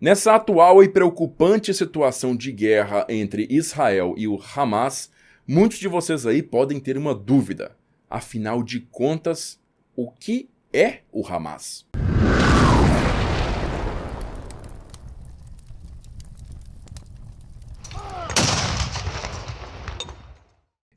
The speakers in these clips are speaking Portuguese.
Nessa atual e preocupante situação de guerra entre Israel e o Hamas, muitos de vocês aí podem ter uma dúvida. Afinal de contas, o que é o Hamas?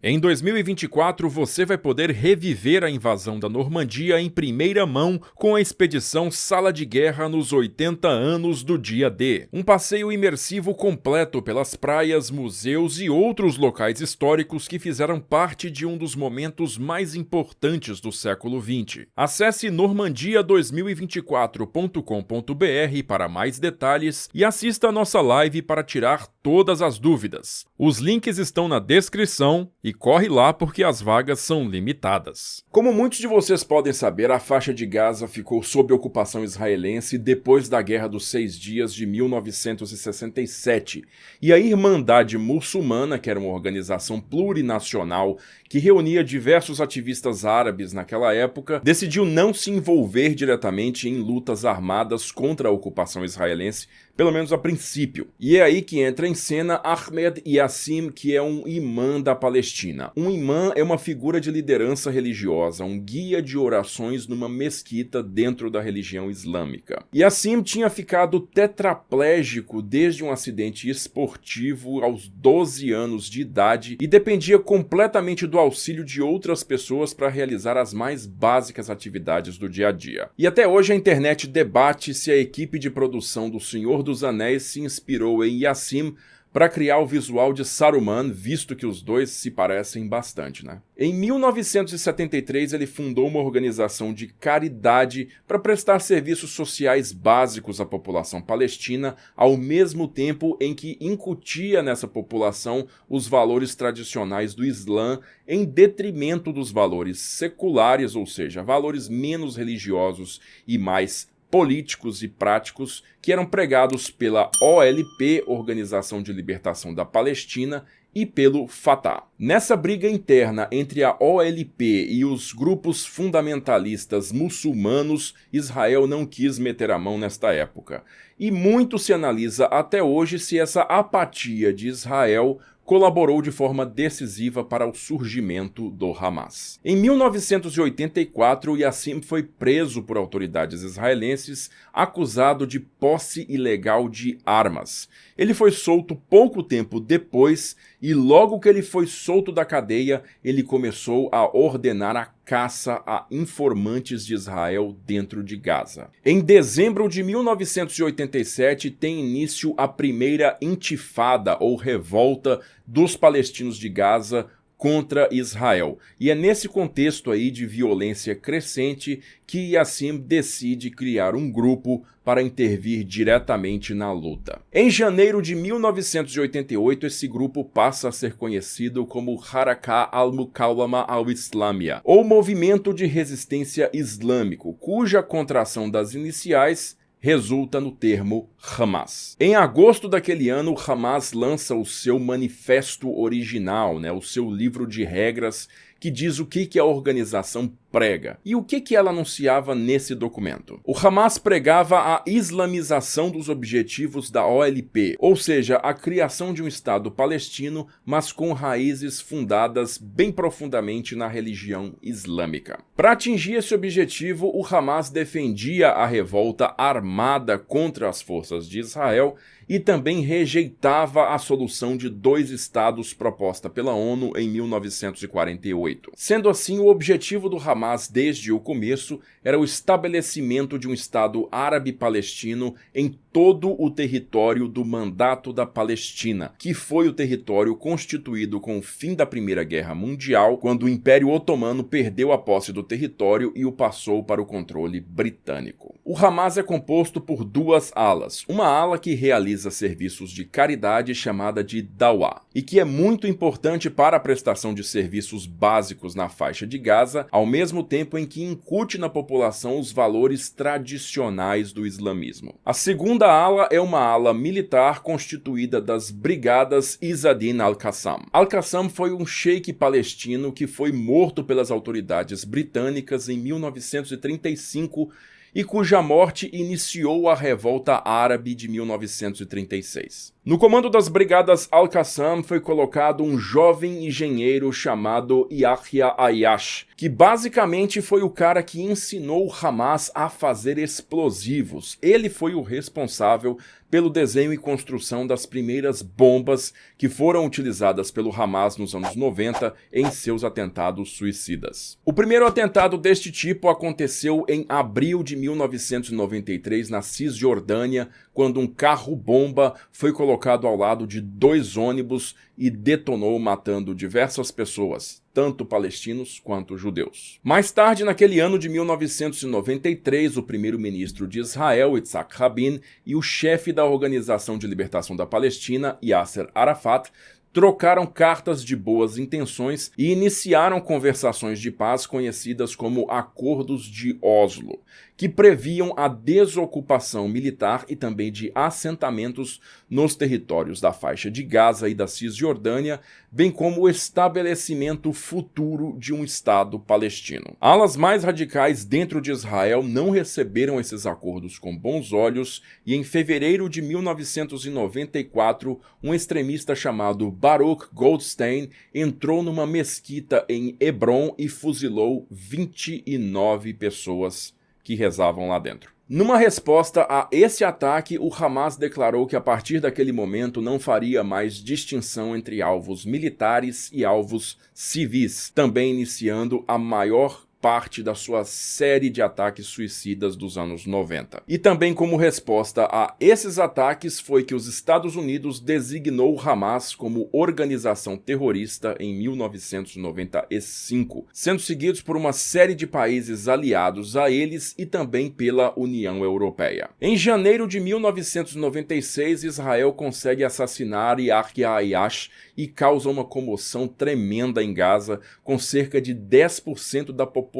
Em 2024, você vai poder reviver a invasão da Normandia em primeira mão com a expedição Sala de Guerra nos 80 anos do Dia D. Um passeio imersivo completo pelas praias, museus e outros locais históricos que fizeram parte de um dos momentos mais importantes do século XX. Acesse normandia2024.com.br para mais detalhes e assista a nossa live para tirar todas as dúvidas. Os links estão na descrição e corre lá porque as vagas são limitadas. Como muitos de vocês podem saber, a faixa de Gaza ficou sob ocupação israelense depois da Guerra dos 6 Dias de 1967, e a Irmandade Muçulmana, que era uma organização plurinacional que reunia diversos ativistas árabes naquela época, decidiu não se envolver diretamente em lutas armadas contra a ocupação israelense, pelo menos a princípio. E é aí que entra em cena Ahmed Yassin, que é um imã da Palestina. Um imã é uma figura de liderança religiosa, um guia de orações numa mesquita dentro da religião islâmica. Yassin tinha ficado tetraplégico desde um acidente esportivo aos 12 anos de idade e dependia completamente do auxílio de outras pessoas para realizar as mais básicas atividades do dia a dia. E até hoje a internet debate se a equipe de produção do Senhor dos Anéis se inspirou em Yassin para criar o visual de Saruman, visto que os dois se parecem bastante, né? Em 1973, ele fundou uma organização de caridade para prestar serviços sociais básicos à população palestina, ao mesmo tempo em que incutia nessa população os valores tradicionais do Islã em detrimento dos valores seculares, ou seja, valores menos religiosos e mais políticos e práticos que eram pregados pela OLP, Organização de Libertação da Palestina, e pelo Fatah. Nessa briga interna entre a OLP e os grupos fundamentalistas muçulmanos, Israel não quis meter a mão nesta época. E muito se analisa até hoje se essa apatia de Israel colaborou de forma decisiva para o surgimento do Hamas. Em 1984, Yassin foi preso por autoridades israelenses, acusado de posse ilegal de armas. Ele foi solto pouco tempo depois e logo que ele foi solto da cadeia, ele começou a ordenar a caça a informantes de Israel dentro de Gaza. Em dezembro de 1987 tem início a primeira intifada ou revolta dos palestinos de Gaza contra Israel. E é nesse contexto aí de violência crescente que Yassin decide criar um grupo para intervir diretamente na luta. Em janeiro de 1988, esse grupo passa a ser conhecido como Harakat al-Muqawama al-Islamiyya, ou Movimento de Resistência Islâmico, cuja contração das iniciais resulta no termo Hamas. Em agosto daquele ano, o Hamas lança o seu manifesto original, o seu livro de regras, que diz o que a organização prega. E o que ela anunciava nesse documento? O Hamas pregava a islamização dos objetivos da OLP, ou seja, a criação de um Estado palestino, mas com raízes fundadas bem profundamente na religião islâmica. Para atingir esse objetivo, o Hamas defendia a revolta armada contra as forças de Israel e também rejeitava a solução de 2 estados proposta pela ONU em 1948. Sendo assim, o objetivo do Hamas desde o começo era o estabelecimento de um Estado árabe-palestino em todo o território do Mandato da Palestina, que foi o território constituído com o fim da Primeira Guerra Mundial, quando o Império Otomano perdeu a posse do território e o passou para o controle britânico. O Hamas é composto por 2 alas, uma ala que realiza serviços de caridade chamada de Dawah, e que é muito importante para a prestação de serviços básicos na faixa de Gaza, ao mesmo tempo em que incute na população os valores tradicionais do islamismo. A segunda ala é uma ala militar constituída das Brigadas Izzadin al-Qassam. Al-Qassam foi um sheik palestino que foi morto pelas autoridades britânicas em 1935 e cuja morte iniciou a Revolta Árabe de 1936. No comando das Brigadas Al-Qassam foi colocado um jovem engenheiro chamado Yahya Ayyash, que basicamente foi o cara que ensinou o Hamas a fazer explosivos. Ele foi o responsável pelo desenho e construção das primeiras bombas que foram utilizadas pelo Hamas nos anos 90 em seus atentados suicidas. O primeiro atentado deste tipo aconteceu em abril de 1993 na Cisjordânia, quando um carro-bomba foi colocado ao lado de 2 ônibus e detonou, matando diversas pessoas, tanto palestinos quanto judeus. Mais tarde, naquele ano de 1993, o primeiro-ministro de Israel, Yitzhak Rabin, e o chefe da Organização de Libertação da Palestina, Yasser Arafat, trocaram cartas de boas intenções e iniciaram conversações de paz conhecidas como Acordos de Oslo, que previam a desocupação militar e também de assentamentos nos territórios da faixa de Gaza e da Cisjordânia, bem como o estabelecimento futuro de um Estado palestino. Alas mais radicais dentro de Israel não receberam esses acordos com bons olhos e em fevereiro de 1994, um extremista chamado Baruch Goldstein entrou numa mesquita em Hebron e fuzilou 29 pessoas que rezavam lá dentro. Numa resposta a esse ataque, o Hamas declarou que a partir daquele momento não faria mais distinção entre alvos militares e alvos civis, também iniciando a maior parte da sua série de ataques suicidas dos anos 90. E também como resposta a esses ataques foi que os Estados Unidos designou o Hamas como organização terrorista em 1995, sendo seguidos por uma série de países aliados a eles e também pela União Europeia. Em janeiro de 1996, Israel consegue assassinar Yahya Ayyash e causa uma comoção tremenda em Gaza, com cerca de 10% da população,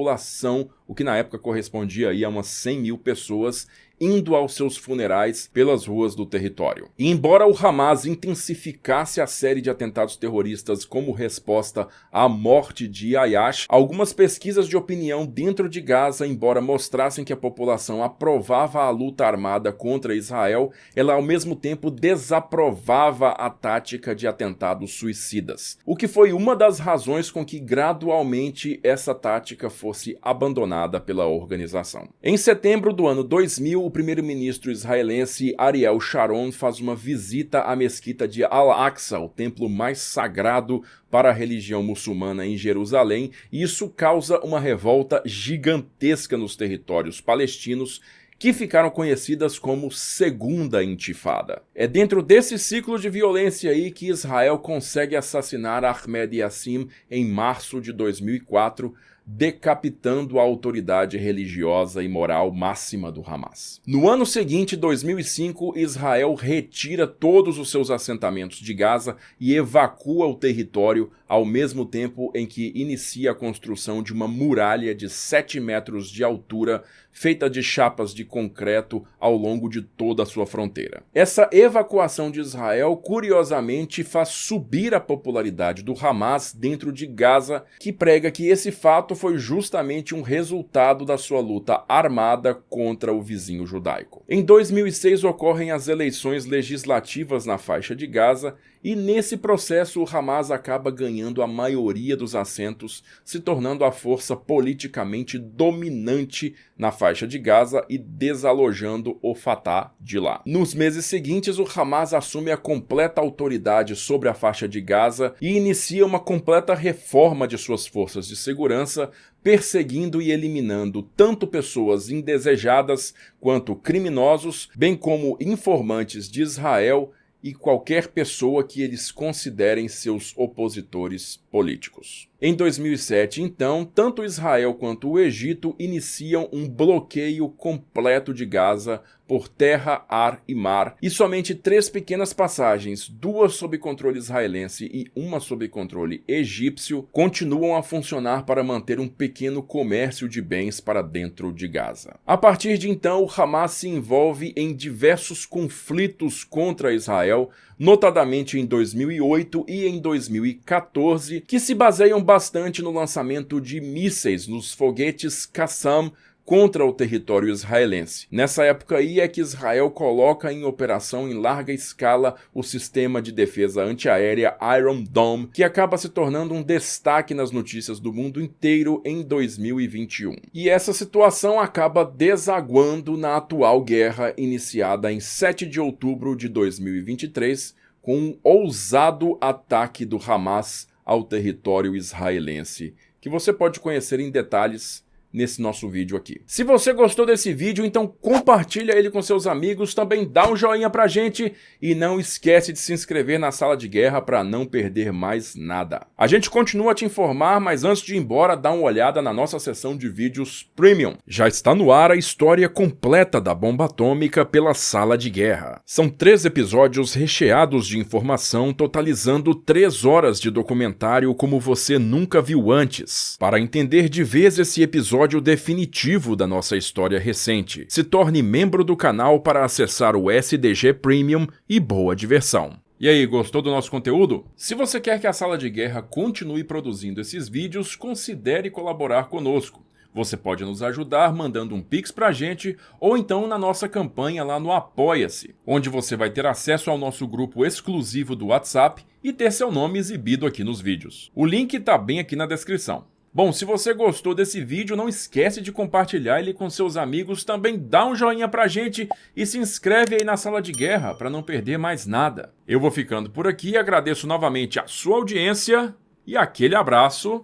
o que na época correspondia aí a umas 100 mil pessoas, indo aos seus funerais pelas ruas do território. E embora o Hamas intensificasse a série de atentados terroristas como resposta à morte de Ayyash, algumas pesquisas de opinião dentro de Gaza, embora mostrassem que a população aprovava a luta armada contra Israel, ela ao mesmo tempo desaprovava a tática de atentados suicidas, o que foi uma das razões com que gradualmente essa tática fosse abandonada pela organização. Em setembro do ano 2000, o primeiro-ministro israelense Ariel Sharon faz uma visita à mesquita de Al-Aqsa, o templo mais sagrado para a religião muçulmana em Jerusalém, e isso causa uma revolta gigantesca nos territórios palestinos, que ficaram conhecidas como Segunda Intifada. É dentro desse ciclo de violência aí que Israel consegue assassinar Ahmed Yassin em março de 2004, decapitando a autoridade religiosa e moral máxima do Hamas. No ano seguinte, 2005, Israel retira todos os seus assentamentos de Gaza e evacua o território, ao mesmo tempo em que inicia a construção de uma muralha de 7 metros de altura, feita de chapas de concreto ao longo de toda a sua fronteira. Essa evacuação de Israel, curiosamente, faz subir a popularidade do Hamas dentro de Gaza, que prega que esse fato foi justamente um resultado da sua luta armada contra o vizinho judaico. Em 2006 ocorrem as eleições legislativas na faixa de Gaza e nesse processo o Hamas acaba ganhando a maioria dos assentos, se tornando a força politicamente dominante na faixa de Gaza e desalojando o Fatah de lá. Nos meses seguintes, o Hamas assume a completa autoridade sobre a faixa de Gaza e inicia uma completa reforma de suas forças de segurança, perseguindo e eliminando tanto pessoas indesejadas quanto criminosos, bem como informantes de Israel e qualquer pessoa que eles considerem seus opositores políticos. Em 2007, então, tanto Israel quanto o Egito iniciam um bloqueio completo de Gaza por terra, ar e mar, e somente 3 pequenas passagens, 2 sob controle israelense e 1 sob controle egípcio, continuam a funcionar para manter um pequeno comércio de bens para dentro de Gaza. A partir de então, o Hamas se envolve em diversos conflitos contra Israel, notadamente em 2008 e em 2014, que se baseiam bastante no lançamento de mísseis nos foguetes Qassam contra o território israelense. Nessa época aí é que Israel coloca em operação em larga escala o sistema de defesa antiaérea Iron Dome, que acaba se tornando um destaque nas notícias do mundo inteiro em 2021. E essa situação acaba desaguando na atual guerra iniciada em 7 de outubro de 2023, com um ousado ataque do Hamas ao território israelense, que você pode conhecer em detalhes nesse nosso vídeo aqui. Se você gostou desse vídeo, então compartilha ele com seus amigos, também dá um joinha pra gente e não esquece de se inscrever na Sala de Guerra para não perder mais nada. A gente continua a te informar, mas antes de ir embora, dá uma olhada na nossa seção de vídeos Premium. Já está no ar a história completa da bomba atômica pela Sala de Guerra. São 3 episódios recheados de informação, totalizando 3 horas de documentário como você nunca viu antes. Para entender de vez esse episódio definitivo da nossa história recente, se torne membro do canal para acessar o SDG Premium e boa diversão. E aí, gostou do nosso conteúdo? Se você quer que a Sala de Guerra continue produzindo esses vídeos, considere colaborar conosco. Você pode nos ajudar mandando um Pix pra gente ou então na nossa campanha lá no Apoia-se, onde você vai ter acesso ao nosso grupo exclusivo do WhatsApp e ter seu nome exibido aqui nos vídeos. O link tá bem aqui na descrição. Bom, se você gostou desse vídeo, não esquece de compartilhar ele com seus amigos, também dá um joinha pra gente e se inscreve aí na Sala de Guerra para não perder mais nada. Eu vou ficando por aqui, agradeço novamente a sua audiência e aquele abraço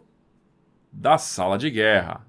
da Sala de Guerra.